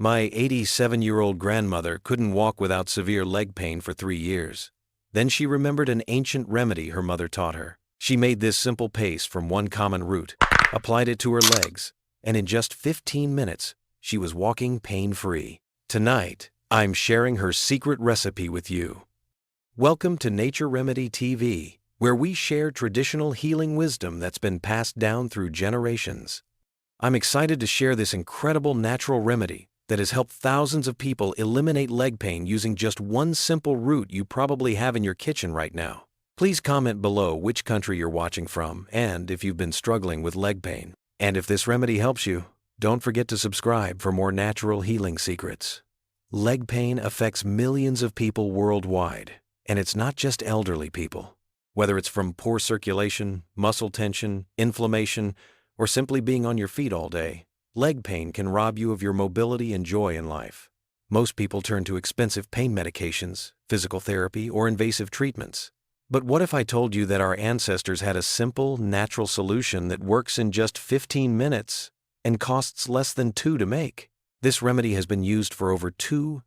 My 87-year-old grandmother couldn't walk without severe leg pain for 3 years. Then she remembered an ancient remedy her mother taught her. She made this simple paste from one common root, applied it to her legs, and in just 15 minutes, she was walking pain-free. Tonight, I'm sharing her secret recipe with you. Welcome to Nature Remedy TV, where we share traditional healing wisdom that's been passed down through generations. I'm excited to share this incredible natural remedy that has helped thousands of people eliminate leg pain using just one simple root you probably have in your kitchen right now. Please comment below which country you're watching from and if you've been struggling with leg pain. And if this remedy helps you, don't forget to subscribe for more natural healing secrets. Leg pain affects millions of people worldwide, and it's not just elderly people. Whether it's from poor circulation, muscle tension, inflammation, or simply being on your feet all day, leg pain can rob you of your mobility and joy in life. Most people turn to expensive pain medications, physical therapy, or invasive treatments. But what if I told you that our ancestors had a simple, natural solution that works in just 15 minutes and costs less than 2 to make? This remedy has been used for over 20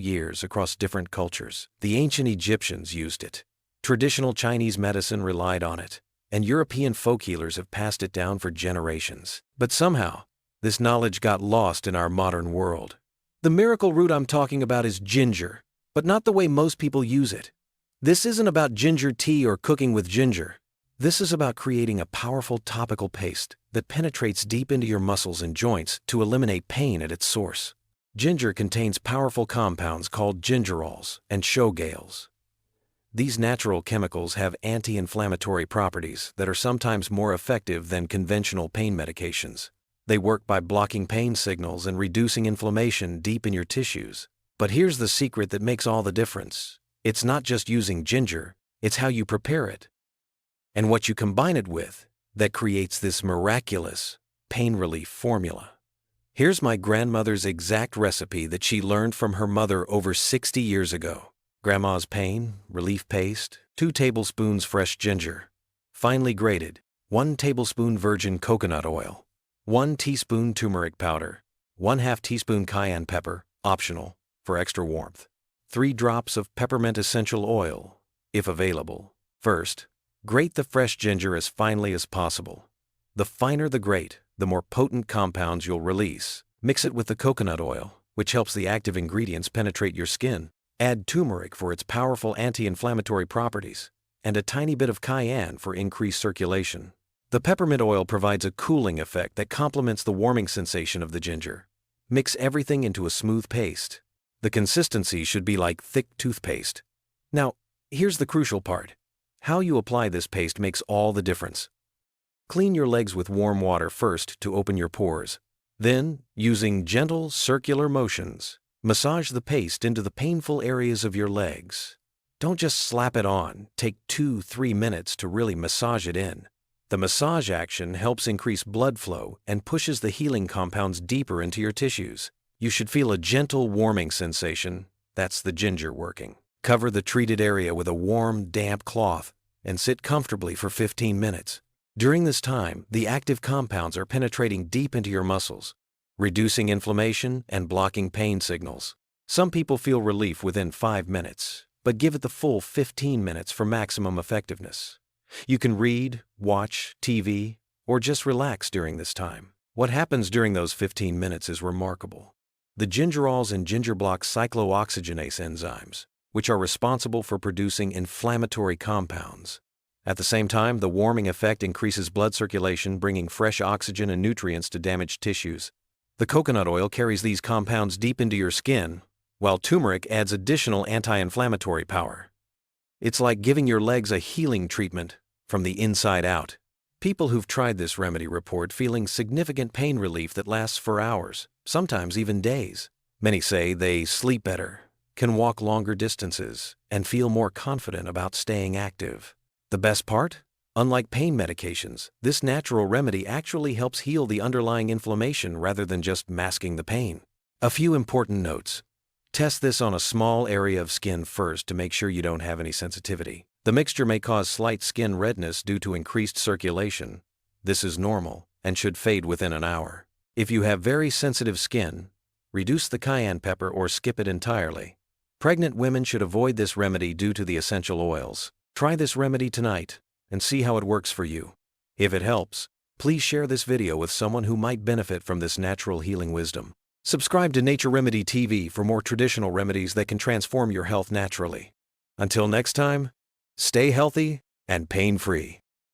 years across different cultures. The ancient Egyptians used it. Traditional Chinese medicine relied on it, and European folk healers have passed it down for generations. But somehow, this knowledge got lost in our modern world. The miracle root I'm talking about is ginger, but not the way most people use it. This isn't about ginger tea or cooking with ginger. This is about creating a powerful topical paste that penetrates deep into your muscles and joints to eliminate pain at its source. Ginger contains powerful compounds called gingerols and showgales. These natural chemicals have anti-inflammatory properties that are sometimes more effective than conventional pain medications. They work by blocking pain signals and reducing inflammation deep in your tissues. But here's the secret that makes all the difference. It's not just using ginger, it's how you prepare it and what you combine it with that creates this miraculous pain relief formula. Here's my grandmother's exact recipe that she learned from her mother over 60 years ago. Grandma's pain relief paste, 2 tablespoons fresh ginger, finely grated, 1 tablespoon virgin coconut oil, 1 teaspoon turmeric powder, 1/2 teaspoon cayenne pepper, optional, for extra warmth, 3 drops of peppermint essential oil, if available. First, grate the fresh ginger as finely as possible. The finer the grate, the more potent compounds you'll release. Mix it with the coconut oil, which helps the active ingredients penetrate your skin. Add turmeric for its powerful anti-inflammatory properties, and a tiny bit of cayenne for increased circulation. The peppermint oil provides a cooling effect that complements the warming sensation of the ginger. Mix everything into a smooth paste. The consistency should be like thick toothpaste. Now, here's the crucial part. How you apply this paste makes all the difference. Clean your legs with warm water first to open your pores. Then, using gentle circular motions, massage the paste into the painful areas of your legs. Don't just slap it on. Take 2-3 minutes to really massage it in. The massage action helps increase blood flow and pushes the healing compounds deeper into your tissues. You should feel a gentle warming sensation. That's the ginger working. Cover the treated area with a warm, damp cloth and sit comfortably for 15 minutes. During this time, the active compounds are penetrating deep into your muscles, reducing inflammation and blocking pain signals. Some people feel relief within 5 minutes, but give it the full 15 minutes for maximum effectiveness. You can read, watch TV, or just relax during this time. What happens during those 15 minutes is remarkable. The gingerols and ginger block cyclooxygenase enzymes, which are responsible for producing inflammatory compounds. At the same time, the warming effect increases blood circulation, bringing fresh oxygen and nutrients to damaged tissues. The coconut oil carries these compounds deep into your skin, while turmeric adds additional anti-inflammatory power. It's like giving your legs a healing treatment from the inside out. People who've tried this remedy report feeling significant pain relief that lasts for hours, sometimes even days. Many say they sleep better, can walk longer distances, and feel more confident about staying active. The best part? Unlike pain medications, this natural remedy actually helps heal the underlying inflammation rather than just masking the pain. A few important notes. Test this on a small area of skin first to make sure you don't have any sensitivity. The mixture may cause slight skin redness due to increased circulation. This is normal and should fade within an hour. If you have very sensitive skin, reduce the cayenne pepper or skip it entirely. Pregnant women should avoid this remedy due to the essential oils. Try this remedy tonight and see how it works for you. If it helps, please share this video with someone who might benefit from this natural healing wisdom. Subscribe to Nature Remedy TV for more traditional remedies that can transform your health naturally. Until next time, stay healthy and pain-free.